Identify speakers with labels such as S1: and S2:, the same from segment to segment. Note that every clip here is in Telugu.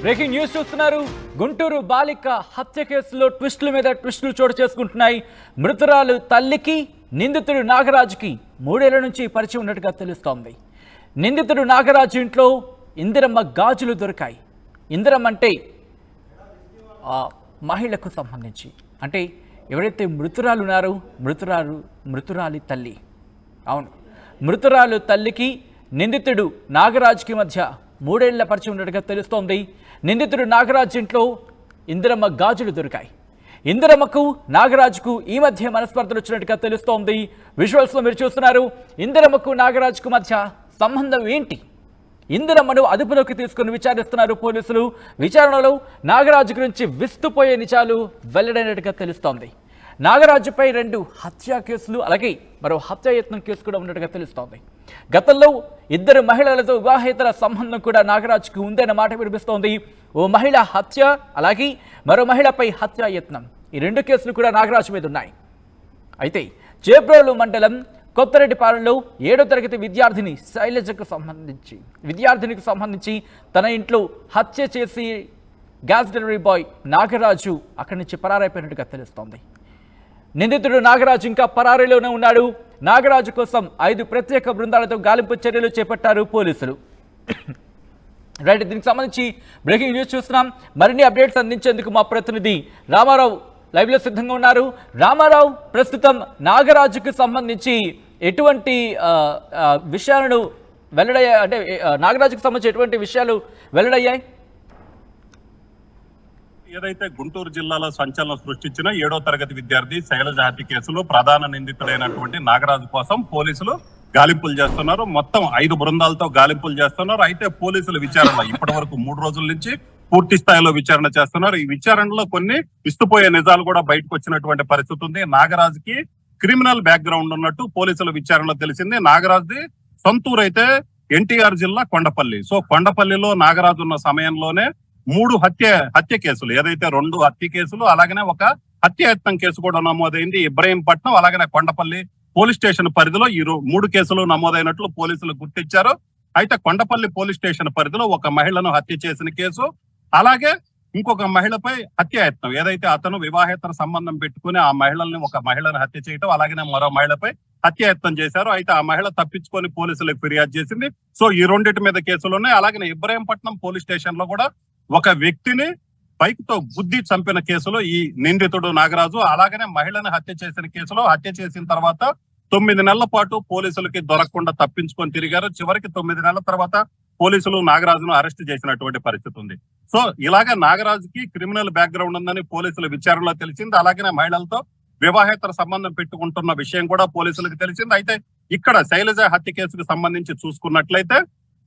S1: బ్రేకింగ్ న్యూస్ చూస్తున్నారు. గుంటూరు బాలిక హత్య కేసులో ట్విస్టుల మీద ట్విస్టులు చోటు చేసుకుంటున్నాయి. మృతురాలు తల్లికి నిందితుడు నాగరాజుకి 3 ఏళ్ల నుంచి పరిచయం ఉన్నట్టుగా తెలుస్తోంది. నిందితుడు నాగరాజు ఇంట్లో ఇందిరమ్మ గాజులు దొరికాయి. ఇందిరమ్మ అంటే మహిళకు సంబంధించి, అంటే ఎవరైతే మృతురాలు ఉన్నారో మృతురాలి తల్లి. అవును, మృతురాలు తల్లికి నిందితుడు నాగరాజుకి మధ్య 3 ఏళ్ల పరిచయం ఉన్నట్టుగా తెలుస్తోంది. నిందితుడు నాగరాజు ఇంట్లో ఇందిరమ్మ గాజులు దొరికాయి. ఇందిరమ్మకు నాగరాజుకు ఈ మధ్య మనస్పర్ధలు వచ్చినట్టుగా తెలుస్తోంది. విజువల్స్లో మీరు చూస్తున్నారు. ఇందిరమ్మకు నాగరాజుకు మధ్య సంబంధం ఏంటి? ఇందిరమ్మను అదుపులోకి తీసుకుని విచారిస్తున్నారు పోలీసులు. విచారణలో నాగరాజు గురించి విస్తుపోయే నిజాలు వెల్లడైనట్టుగా తెలుస్తోంది. నాగరాజుపై 2 హత్యా కేసులు, అలాగే మరో హత్యాయత్నం కేసు కూడా ఉన్నట్టుగా తెలుస్తోంది. గతంలో 2 మహిళలతో వివాహేతర సంబంధం కూడా నాగరాజుకు ఉందన్న మాట వినిపిస్తోంది. ఓ మహిళ హత్య, అలాగే మరో మహిళపై హత్యాయత్నం, ఈ 2 కేసులు కూడా నాగరాజు మీద ఉన్నాయి. అయితే చేబ్రోలు మండలం కొత్తరెడ్డిపాలెంలో 7వ తరగతి విద్యార్థినికి సంబంధించి తన ఇంట్లో హత్య చేసి గ్యాస్ డెలివరీ బాయ్ నాగరాజు అక్కడి నుంచి పరారైపోయినట్టుగా తెలుస్తోంది. నిందితుడు నాగరాజు ఇంకా పరారీలోనే ఉన్నాడు. నాగరాజు కోసం 5 ప్రత్యేక బృందాలతో గాలింపు చర్యలు చేపట్టారు పోలీసులు. రైట్, దీనికి సంబంధించి బ్రేకింగ్ న్యూస్ చూస్తున్నాం. మరిన్ని అప్డేట్స్ అందించేందుకు మా ప్రతినిధి రామారావు లైవ్లో సిద్ధంగా ఉన్నారు. రామారావు, ప్రస్తుతం నాగరాజుకు సంబంధించి ఎటువంటి విషయాలను వెల్లడయ్యాయి, అంటే నాగరాజుకు సంబంధించి ఎటువంటి విషయాలు వెల్లడయ్యాయి?
S2: ఏదైతే గుంటూరు జిల్లాలో సంచలనం సృష్టించిన 7వ తరగతి విద్యార్థి శైలజ హత్య కేసులో ప్రధాన నిందితుడైనటువంటి నాగరాజు కోసం పోలీసులు గాలింపులు చేస్తున్నారు. మొత్తం 5 బృందాలతో గాలింపులు చేస్తున్నారు. అయితే పోలీసుల విచారణ ఇప్పటి వరకు 3 రోజుల నుంచి పూర్తి స్థాయిలో విచారణ చేస్తున్నారు. ఈ విచారణలో కొన్ని ఇస్తుపోయే నిజాలు కూడా బయటకు వచ్చినటువంటి పరిస్థితి ఉంది. నాగరాజుకి క్రిమినల్ బ్యాక్గ్రౌండ్ ఉన్నట్టు పోలీసుల విచారణలో తెలిసింది. నాగరాజుది సొంతూరు అయితే ఎన్టీఆర్ జిల్లా కొండపల్లి. సో కొండపల్లిలో నాగరాజు ఉన్న సమయంలోనే 3 హత్య కేసులు, ఏదైతే 2 హత్య కేసులు, అలాగనే ఒక హత్యాయత్నం కేసు కూడా నమోదైంది. ఇబ్రహీంపట్నం అలాగనే కొండపల్లి పోలీస్ స్టేషన్ పరిధిలో ఈ 3 కేసులు నమోదైనట్లు పోలీసులు గుర్తించారు. అయితే కొండపల్లి పోలీస్ స్టేషన్ పరిధిలో ఒక మహిళను హత్య చేసిన కేసు, అలాగే ఇంకొక మహిళపై హత్యాయత్నం, ఏదైతే అతను వివాహేతర సంబంధం పెట్టుకుని ఆ ఒక మహిళను హత్య చేయటం, అలాగనే మరో మహిళపై హత్యాయత్నం చేశారు. అయితే ఆ మహిళ తప్పించుకొని పోలీసులకు ఫిర్యాదు చేసింది. సో ఈ 2 మీద కేసులు ఉన్నాయి. అలాగనే ఇబ్రహీంపట్నం పోలీస్ స్టేషన్ లో కూడా ఒక వ్యక్తిని బైక్ తో గుద్ది చంపిన కేసులో ఈ నిందితుడు నాగరాజు, అలాగనే మహిళను హత్య చేసిన కేసులో హత్య చేసిన తర్వాత 9 నెలల పాటు పోలీసులకి దొరకకుండా తప్పించుకొని తిరిగారు. చివరికి 9 నెలల తర్వాత పోలీసులు నాగరాజును అరెస్ట్ చేసినటువంటి పరిస్థితి ఉంది. సో ఇలాగ నాగరాజుకి క్రిమినల్ బ్యాక్గ్రౌండ్ ఉందని పోలీసుల విచారణలో తెలిసింది. అలాగనే మహిళలతో వివాహేతర సంబంధం పెట్టుకుంటున్న విషయం కూడా పోలీసులకు తెలిసింది. అయితే ఇక్కడ శైలజ హత్య కేసుకు సంబంధించి చూసుకున్నట్లయితే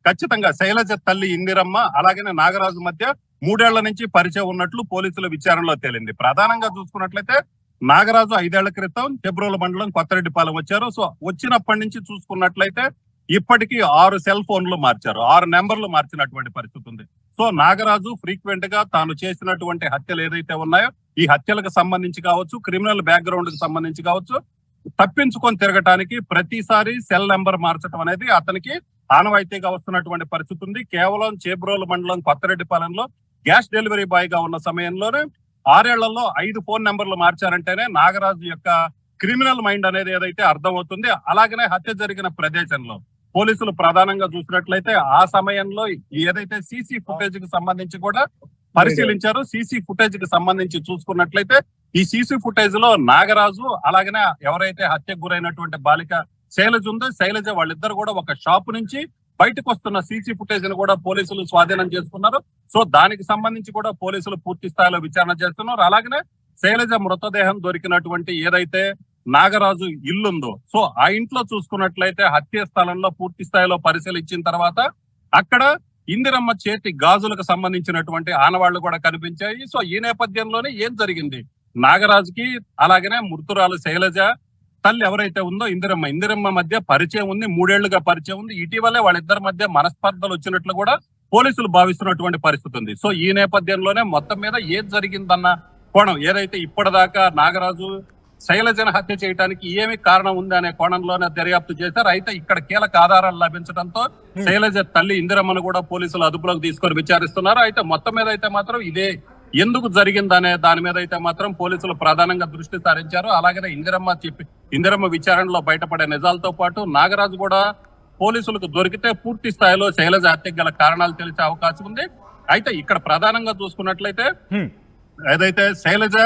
S2: ఖచ్చితంగా శైలజ తల్లి ఇందిరమ్మ అలాగనే నాగరాజు మధ్య 3 ఏళ్ల నుంచి పరిచయం ఉన్నట్లు పోలీసుల విచారణలో తేలింది. ప్రధానంగా చూసుకున్నట్లయితే నాగరాజు 5 ఏళ్ల క్రితం చెబ్రోలు మండలం కొత్తరెడ్డిపాలెం వచ్చారు. సో వచ్చినప్పటి నుంచి చూసుకున్నట్లయితే ఇప్పటికీ 6 సెల్ ఫోన్లు మార్చారు, 6 నెంబర్లు మార్చినటువంటి పరిస్థితి ఉంది. సో నాగరాజు ఫ్రీక్వెంట్ గా తాను చేసినటువంటి హత్యలు ఏదైతే ఉన్నాయో ఈ హత్యలకు సంబంధించి కావచ్చు, క్రిమినల్ బ్యాక్గ్రౌండ్ కి సంబంధించి కావచ్చు, తప్పించుకొని తిరగటానికి ప్రతిసారి సెల్ నెంబర్ మార్చడం అనేది అతనికి ఆనవాయితీగా వస్తున్నటువంటి పరిస్థితి ఉంది. కేవలం చేబ్రోలు మండలం కొత్తరెడ్డిపాలెంలో గ్యాస్ డెలివరీ బాయ్ గా ఉన్న సమయంలోనే 6 ఏళ్లలో 5 ఫోన్ నెంబర్లు మార్చారంటేనే నాగరాజు యొక్క క్రిమినల్ మైండ్ అనేది ఏదైతే అర్థమవుతుంది. అలాగనే హత్య జరిగిన ప్రదేశంలో పోలీసులు ప్రధానంగా చూసినట్లయితే ఆ సమయంలో ఏదైతే సీసీ ఫుటేజ్ కి సంబంధించి కూడా పరిశీలించారు. సీసీ ఫుటేజ్ కి సంబంధించి చూసుకున్నట్లయితే ఈ సీసీ ఫుటేజ్ లో నాగరాజు అలాగనే ఎవరైతే హత్యకు గురైనటువంటి బాలిక శైలజ ఉందో శైలజ వాళ్ళిద్దరు కూడా ఒక షాప్ నుంచి బయటకు వస్తున్న సీసీ ఫుటేజ్ ను కూడా పోలీసులు స్వాధీనం చేసుకున్నారు. సో దానికి సంబంధించి కూడా పోలీసులు పూర్తి స్థాయిలో విచారణ చేస్తున్నారు. అలాగనే శైలజ మృతదేహం దొరికినటువంటి ఏదైతే నాగరాజు ఇల్లుందో సో ఆ ఇంట్లో చూసుకున్నట్లయితే హత్య స్థలంలో పూర్తి స్థాయిలో పరిశీలించిన తర్వాత అక్కడ ఇందిరమ్మ చేతి గాజులకు సంబంధించినటువంటి ఆనవాళ్లు కూడా కనిపించాయి. సో ఈ నేపథ్యంలోనే ఏం జరిగింది, నాగరాజుకి అలాగనే మృతురాలు శైలజ తల్లి ఎవరైతే ఉందో ఇందిరమ్మ మధ్య పరిచయం ఉంది, 3 ఏళ్లుగా పరిచయం ఉంది. ఇటీవలే వాళ్ళిద్దరి మధ్య మనస్పర్ధలు వచ్చినట్లు కూడా పోలీసులు భావిస్తున్నటువంటి పరిస్థితి ఉంది. సో ఈ నేపథ్యంలోనే మొత్తం మీద ఏం జరిగిందన్న కోణం, ఏదైతే ఇప్పటిదాకా నాగరాజు శైలజను హత్య చేయడానికి ఏమి కారణం ఉంది అనే కోణంలోనే దర్యాప్తు చేశారు. అయితే ఇక్కడ కీలక ఆధారాలు లభించడంతో శైలజ తల్లి ఇందిరమ్మను కూడా పోలీసులు అదుపులోకి తీసుకొని విచారిస్తున్నారు. అయితే మొత్తం మీద అయితే మాత్రం ఇదే ఎందుకు జరిగిందనే దాని మీద అయితే మాత్రం పోలీసులు ప్రధానంగా దృష్టి సారించారు. అలాగే ఇందిరమ్మ విచారణలో బయటపడే నిజాలతో పాటు నాగరాజు కూడా పోలీసులకు దొరికితే పూర్తి స్థాయిలో శైలజ హత్యకు గల కారణాలు తెలిసే అవకాశం ఉంది. అయితే ఇక్కడ ప్రధానంగా చూసుకున్నట్లయితే ఏదైతే శైలజ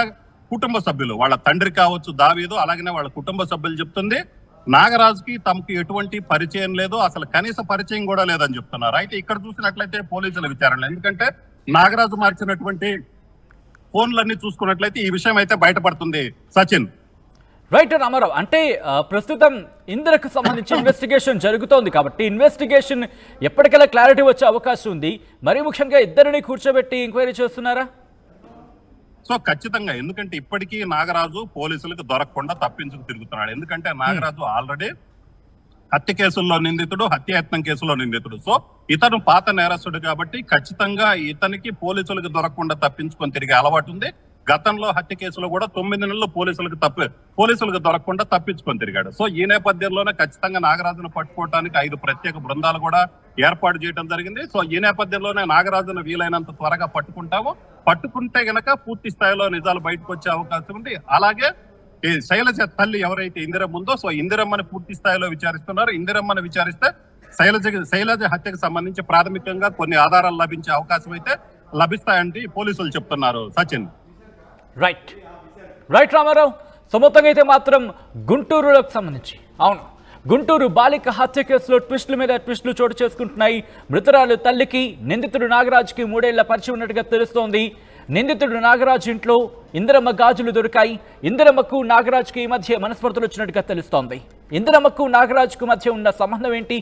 S2: కుటుంబ సభ్యులు వాళ్ళ తండ్రి కావచ్చు దావీదు, అలాగనే వాళ్ళ కుటుంబ సభ్యులు చెప్తుంది నాగరాజుకి తమకు ఎటువంటి పరిచయం లేదు, అసలు కనీస పరిచయం కూడా లేదని చెప్తున్నారు. అయితే ఇక్కడ చూసినట్లయితే పోలీసుల విచారణ, ఎందుకంటే నాగరాజు మార్చినటువంటి ఫోన్లన్నీ చూసుకున్నట్లయితే ఈ విషయం అయితే బయటపడుతుంది. సచిన్
S1: రైట్ రామారావు, అంటే ప్రస్తుతం ఇందిరకు సంబంధించి ఇన్వెస్టిగేషన్ జరుగుతోంది కాబట్టి ఇన్వెస్టిగేషన్ ఎప్పటికైనా క్లారిటీ వచ్చే అవకాశం ఉంది. మరీ ముఖ్యంగా ఇద్దరిని కూర్చోబెట్టి ఎంక్వైరీ చేస్తున్నారా?
S2: సో ఖచ్చితంగా, ఎందుకంటే ఇప్పటికీ నాగరాజు పోలీసులకు దొరకకుండా తప్పించుకు తిరుగుతున్నాడు. ఎందుకంటే నాగరాజు ఆల్రెడీ హత్య కేసుల్లో నిందితుడు, హత్యాయత్నం కేసులో నిందితుడు. సో ఇతను పాత నేరస్తుడు కాబట్టి ఖచ్చితంగా ఇతనికి పోలీసులకు దొరకకుండా తప్పించుకొని తిరిగే అలవాటు ఉంది. గతంలో హత్య కేసులో కూడా 9 నెలలు పోలీసులకు దొరకకుండా తప్పించుకొని తిరిగాడు. సో ఈ నేపథ్యంలోనే ఖచ్చితంగా నాగరాజును పట్టుకోవడానికి 5 ప్రత్యేక బృందాలు కూడా ఏర్పాటు చేయడం జరిగింది. సో ఈ నేపథ్యంలోనే నాగరాజును వీలైనంత త్వరగా పట్టుకుంటే గనక పూర్తి స్థాయిలో నిజాలు బయటకు వచ్చే అవకాశం ఉంది. అలాగే ఈ శైలజ తల్లి ఎవరైతే ఇందిరమ్మ ఉందో, సో ఇందిరమ్మని పూర్తి స్థాయిలో విచారిస్తున్నారు. ఇందిరమ్మని విచారిస్తే శైలజ హత్యకు సంబంధించి ప్రాథమికంగా కొన్ని ఆధారాలు లభించే అవకాశం అయితే లభిస్తాయంటే పోలీసులు చెప్తున్నారు. సచిన్
S1: రైట్ రామారావు, మొత్తంగా అయితే మాత్రం గుంటూరులకు సంబంధించి గుంటూరు బాలిక హత్య కేసులో ట్విస్టుల మీద ట్విస్టులు చోటు చేసుకుంటున్నాయి. మృతురాలు తల్లికి నిందితుడు నాగరాజుకి 3 ఏళ్ల పరిచయం ఉన్నట్టుగా తెలుస్తోంది. నిందితుడు నాగరాజు ఇంట్లో ఇందిరమ్మ గాజులు దొరికాయి. ఇందిరమ్మకు నాగరాజుకి ఈ మధ్య మనస్పర్ధలు వచ్చినట్టుగా తెలుస్తోంది. ఇందిరమ్మకు నాగరాజుకు మధ్య ఉన్న సంబంధం ఏంటి?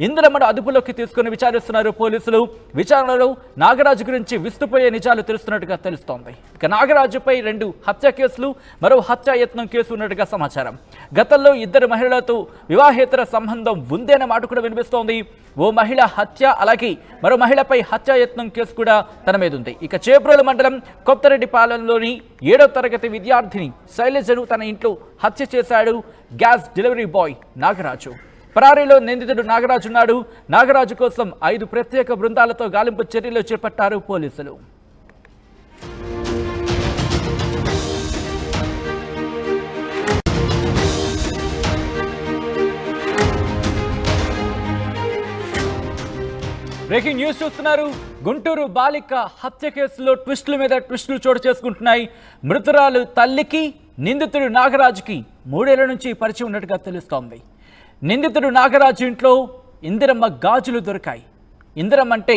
S1: ఇందిరమ్మను అదుపులోకి తీసుకుని విచారిస్తున్నారు పోలీసులు. విచారణలో నాగరాజు గురించి విస్తుపోయే నిజాలు తెలుస్తున్నట్టుగా తెలుస్తోంది. ఇక నాగరాజుపై 2 హత్య కేసులు, మరో హత్యాయత్నం కేసు ఉన్నట్టుగా సమాచారం. గతంలో 2 మహిళలతో వివాహేతర సంబంధం ఉంది అనే మాట కూడా వినిపిస్తోంది. ఓ మహిళ హత్య, అలాగే మరో మహిళపై హత్యాయత్నం కేసు కూడా తన మీద ఉంది. ఇక చేబ్రోలు మండలం కొత్తరెడ్డిపాలెంలోని 7వ తరగతి విద్యార్థిని శైలజను తన ఇంట్లో హత్య చేశాడు గ్యాస్ డెలివరీ బాయ్ నాగరాజు. పరారీలో నిందితుడు నాగరాజు ఉన్నాడు. నాగరాజు కోసం 5 ప్రత్యేక బృందాలతో గాలింపు చర్యలు చేపట్టారు పోలీసులు. బ్రేకింగ్ న్యూస్ చూస్తున్నారు. గుంటూరు బాలిక హత్య కేసులో ట్విస్టుల మీద ట్విస్టులు చోటు చేసుకుంటున్నాయి. మృతురాలు తల్లికి నిందితుడు నాగరాజుకి 3 ఏళ్ల నుంచి పరిచయం ఉన్నట్టుగా తెలుస్తోంది. నిందితుడు నాగరాజు ఇంట్లో ఇందిరమ్మ గాజులు దొరికాయి. ఇందిరమ్మ అంటే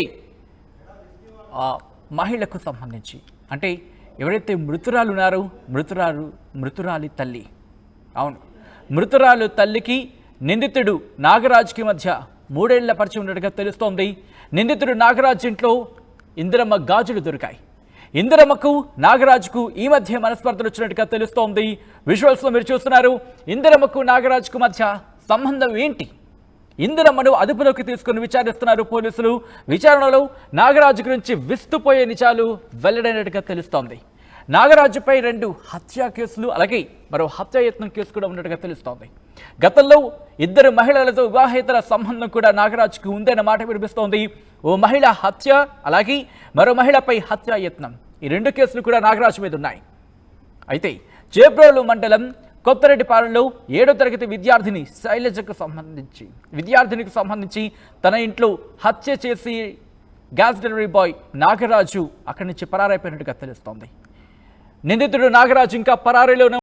S1: మహిళకు సంబంధించి, అంటే ఎవరైతే మృతురాలు ఉన్నారో మృతురాలి తల్లి. మృతురాలు తల్లికి నిందితుడు నాగరాజుకి మధ్య 3 ఏళ్ల పరిచయం ఉన్నట్టుగా తెలుస్తోంది. నిందితుడు నాగరాజు ఇంట్లో ఇందిరమ్మ గాజులు దొరికాయి. ఇందిరమ్మకు నాగరాజుకు ఈ మధ్య మనస్పర్ధలు వచ్చినట్టుగా తెలుస్తోంది. విజువల్స్లో మీరు చూస్తున్నారు. ఇందిరమ్మకు నాగరాజుకు మధ్య సంబంధం ఏంటి? ఇందిరమ్మను అదుపులోకి తీసుకుని విచారిస్తున్నారు పోలీసులు. విచారణలో నాగరాజు గురించి విస్తుపోయే నిజాలు వెల్లడైనట్టుగా తెలుస్తోంది. నాగరాజుపై 2 హత్యా కేసులు, అలాగే మరో హత్యాయత్నం కేసు కూడా ఉన్నట్టుగా తెలుస్తోంది. గతంలో 2 మహిళలతో వివాహేతర సంబంధం కూడా నాగరాజుకు ఉందన్న మాట వినిపిస్తోంది. ఓ మహిళ హత్య, అలాగే మరో మహిళపై హత్యాయత్నం, ఈ 2 కేసులు కూడా నాగరాజు మీద ఉన్నాయి. అయితే చేబ్రోలు మండలం కొత్తరెడ్డిపాలెంలో 7వ తరగతి విద్యార్థినికి సంబంధించి తన ఇంట్లో హత్య చేసి గ్యాస్ డెలివరీ బాయ్ నాగరాజు అక్కడి నుంచి పరారైపోయినట్టుగా తెలుస్తోంది. నిందితుడు నాగరాజు ఇంకా పరారీలోనే